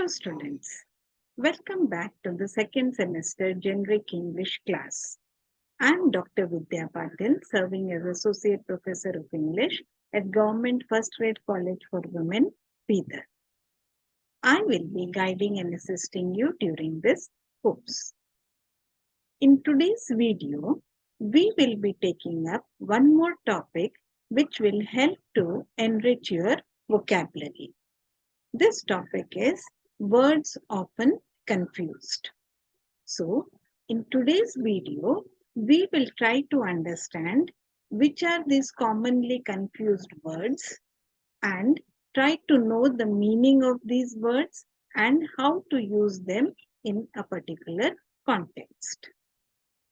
students, welcome back to the second semester generic English class. I am Dr. Vidya Patil, serving as Associate Professor of English at Government First Grade College for Women, Bidar. I will be guiding and assisting you during this course. In today's video, we will be taking up one more topic which will help to enrich your vocabulary. This topic is words often confused. So, in today's video, we will try to understand which are these commonly confused words and try to know the meaning of these words and how to use them in a particular context.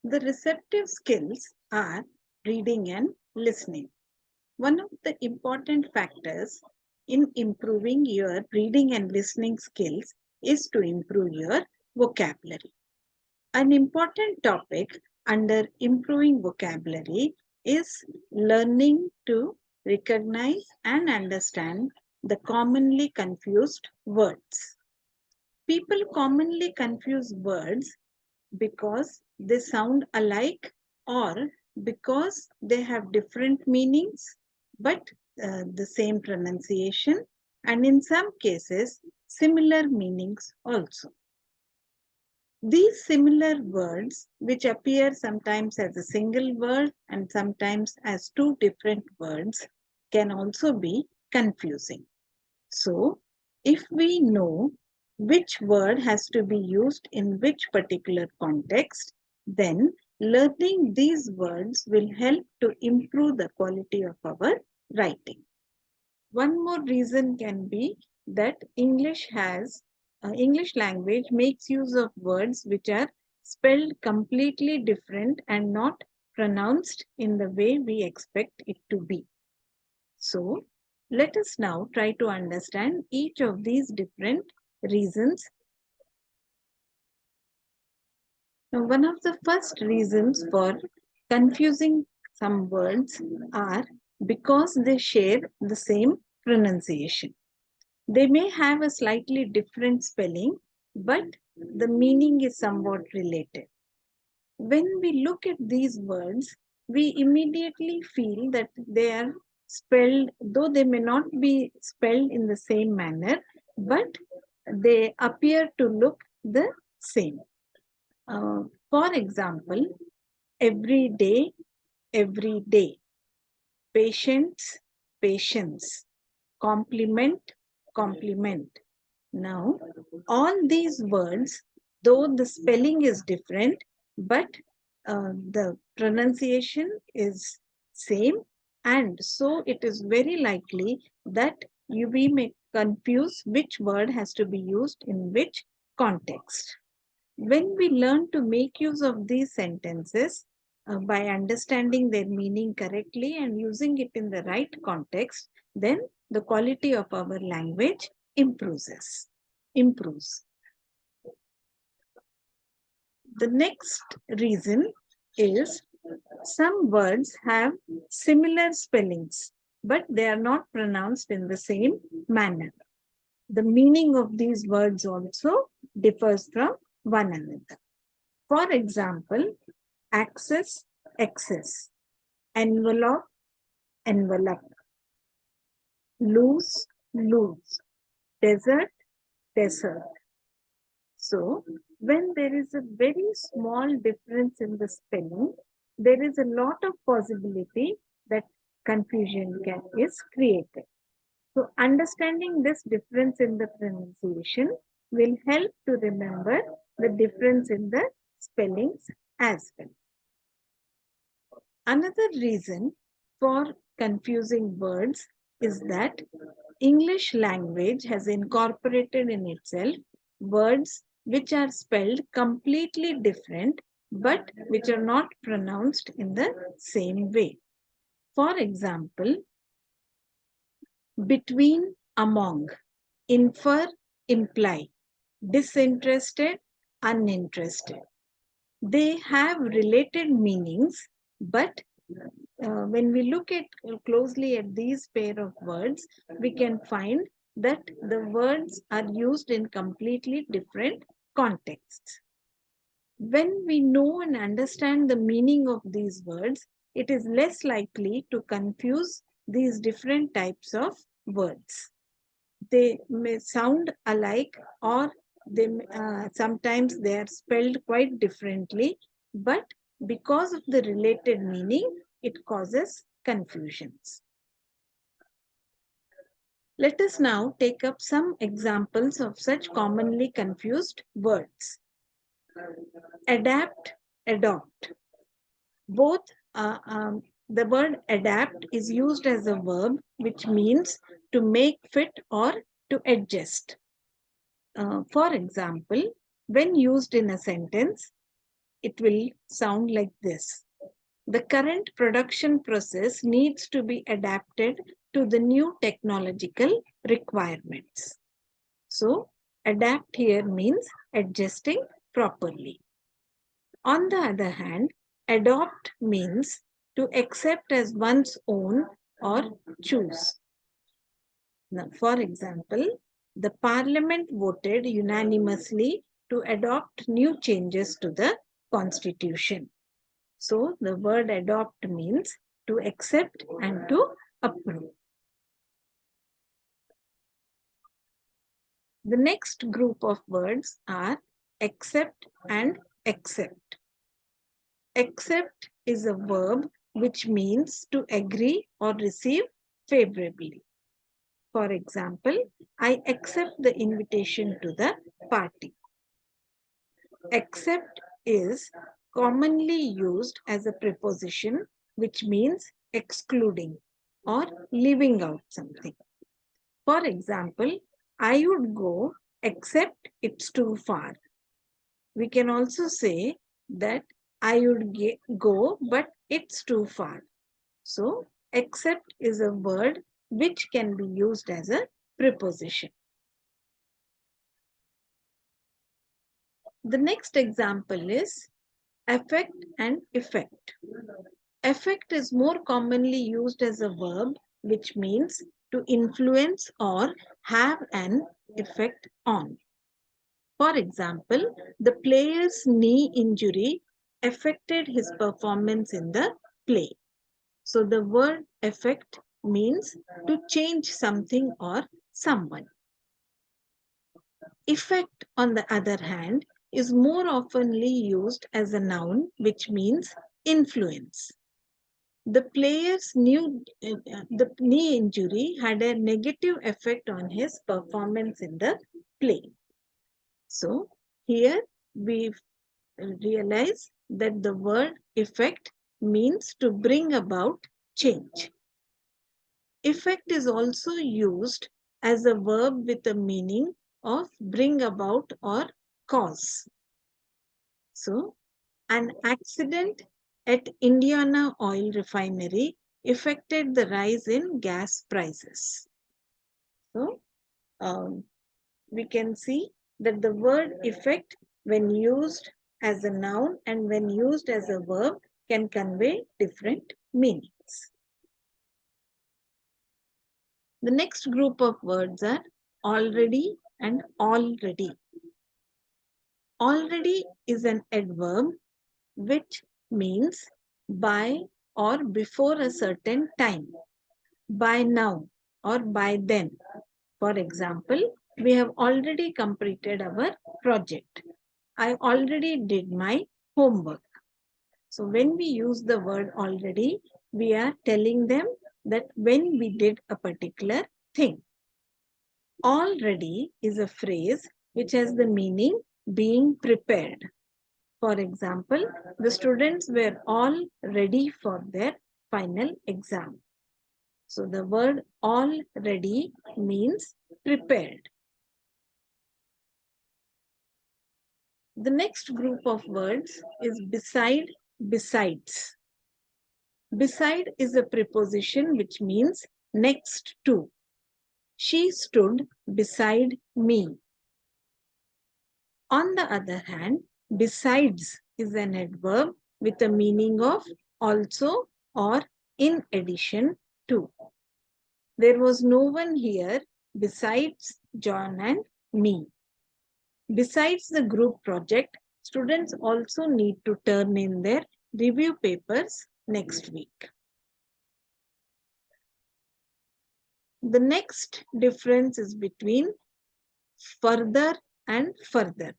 The receptive skills are reading and listening. One of the important factors in improving your reading and listening skills is to improve your vocabulary. An important topic under improving vocabulary is learning to recognize and understand the commonly confused words. People commonly confuse words because they sound alike or because they have different meanings but the same pronunciation, and in some cases similar meanings also. These similar words, which appear sometimes as a single word and sometimes as two different words, can also be confusing. So, if we know which word has to be used in which particular context, then learning these words will help to improve the quality of our writing. One more reason can be that English language makes use of words which are spelled completely different and not pronounced in the way we expect it to be. So, let us now try to understand each of these different reasons. Now, one of the first reasons for confusing some words are because they share the same pronunciation. They may have a slightly different spelling, but the meaning is somewhat related. When we look at these words, we immediately feel that they are spelled, though they may not be spelled in the same manner, but they appear to look the same. For example, every day, patience, patience, compliment, compliment. Now, all these words, though the spelling is different, but the pronunciation is same, and so it is very likely that we may confuse which word has to be used in which context. When we learn to make use of these sentences by understanding their meaning correctly and using it in the right context, then the quality of our language improves. The next reason is some words have similar spellings, but they are not pronounced in the same manner. The meaning of these words also differs from one another. For example, access, excess, envelope, envelope, loose, loose, desert, desert. So, when there is a very small difference in the spelling, there is a lot of possibility that confusion is created. So, understanding this difference in the pronunciation will help to remember the difference in the spellings as well. Another reason for confusing words is that English language has incorporated in itself words which are spelled completely different but which are not pronounced in the same way. For example, between, among, infer, imply, disinterested, uninterested. They have related meanings, but when we look at closely at these pair of words, we can find that the words are used in completely different contexts. When we know and understand the meaning of these words, it is less likely to confuse these different types of words. They may sound alike, or sometimes they are spelled quite differently, but because of the related meaning, it causes confusions. Let us now take up some examples of such commonly confused words. Adapt, adopt. Both the word adapt is used as a verb, which means to make fit or to adjust. For example, when used in a sentence, it will sound like this. The current production process needs to be adapted to the new technological requirements. So, adapt here means adjusting properly. On the other hand, adopt means to accept as one's own or choose. Now, for example, the parliament voted unanimously to adopt new changes to the constitution. So, the word adopt means to accept and to approve. The next group of words are accept and accept. Accept is a verb which means to agree or receive favorably. For example, I accept the invitation to the party. Accept is commonly used as a preposition which means excluding or leaving out something. For example, I would go except it's too far. We can also say that I would go, but it's too far. So, except is a word which can be used as a preposition. The next example is affect and effect. Affect is more commonly used as a verb which means to influence or have an effect on. For example, the player's knee injury affected his performance in the play. So the word affect means to change something or someone. Effect, on the other hand, is more oftenly used as a noun which means influence. The player's the knee injury had a negative effect on his performance in the play. So here we realize that the word effect means to bring about change. Effect is also used as a verb with a meaning of bring about or cause. So, an accident at Indiana Oil Refinery affected the rise in gas prices. So, we can see that the word effect, when used as a noun and when used as a verb, can convey different meanings. The next group of words are already and already. Already is an adverb which means by or before a certain time, by now or by then. For example, we have already completed our project. I already did my homework. So when we use the word already, we are telling them that when we did a particular thing. Already is a phrase which has the meaning being prepared. For example, the students were all ready for their final exam. So the word all ready means prepared. The next group of words is beside, besides. Beside is a preposition which means next to. She stood beside me. On the other hand, besides is an adverb with a meaning of also or in addition to. There was no one here besides John and me. Besides the group project, students also need to turn in their review papers next week. The next difference is between further and further.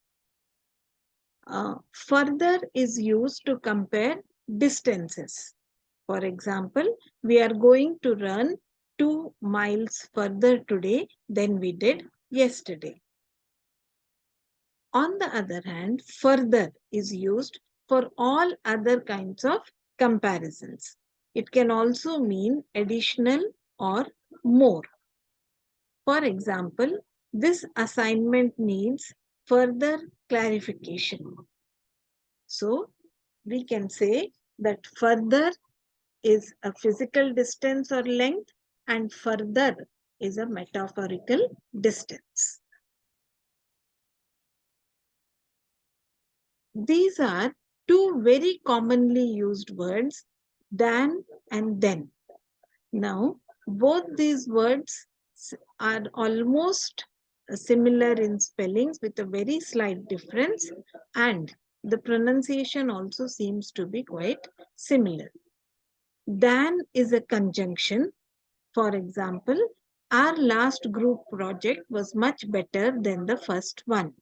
Further is used to compare distances. For example, we are going to run 2 miles further today than we did yesterday. On the other hand, further is used for all other kinds of comparisons. It can also mean additional or more. For example, this assignment needs further clarification. So, we can say that further is a physical distance or length and further is a metaphorical distance. These are two very commonly used words, than and then. Now, both these words are almost similar in spellings with a very slight difference, and the pronunciation also seems to be quite similar. Than is a conjunction. For example, our last group project was much better than the first one.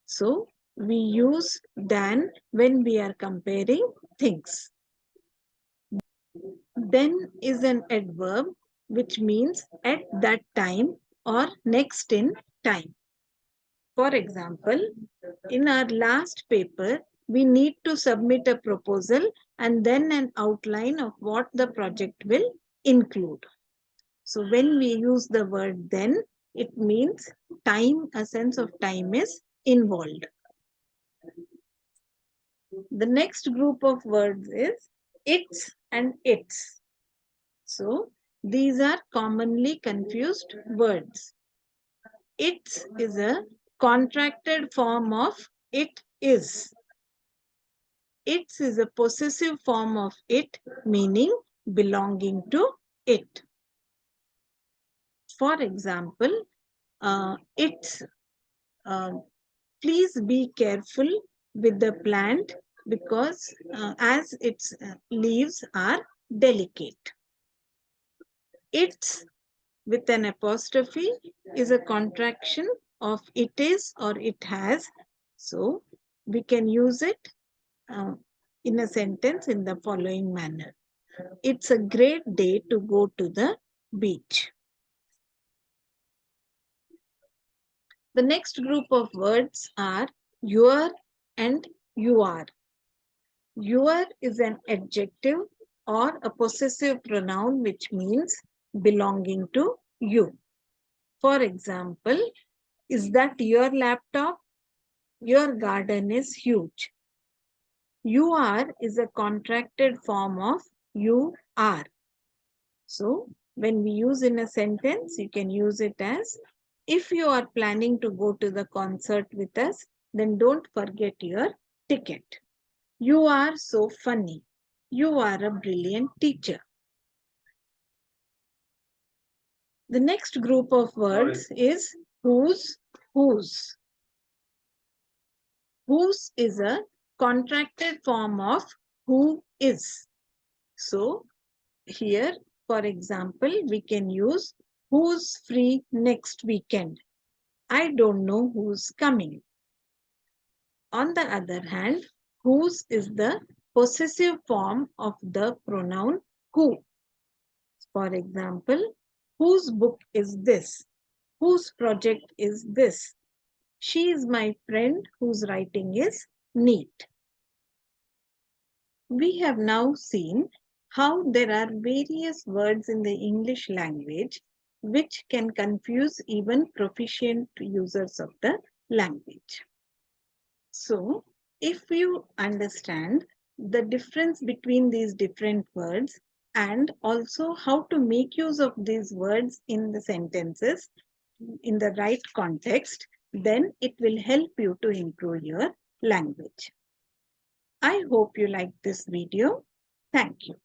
So, we use than when we are comparing things. Then is an adverb which means at that time or next in time. For example, in our last paper, we need to submit a proposal and then an outline of what the project will include. So when we use the word then, it means time, a sense of time is involved. The next group of words is it's and its. So these are commonly confused words. Its is a contracted form of it is. Its is a possessive form of it, meaning belonging to it. For example, it's please be careful with the plant because as its leaves are delicate. It's with an apostrophe is a contraction of it is or it has. So we can use it in a sentence in the following manner. It's a great day to go to the beach. The next group of words are your and you are. Your is an adjective or a possessive pronoun which means belonging to you. For example, is that your laptop? Your garden is huge. You are is a contracted form of you are. So, when we use in a sentence, you can use it as, if you are planning to go to the concert with us, then don't forget your ticket. You are so funny. You are a brilliant teacher. The next group of words is whose. Whose is a contracted form of who is. So, here, for example, we can use who's free next weekend. I don't know who's coming. On the other hand, whose is the possessive form of the pronoun who. For example, whose book is this? Whose project is this? She is my friend whose writing is neat. We have now seen how there are various words in the English language which can confuse even proficient users of the language. So, if you understand the difference between these different words and also how to make use of these words in the sentences in the right context, then it will help you to improve your language. I hope you liked this video. Thank you.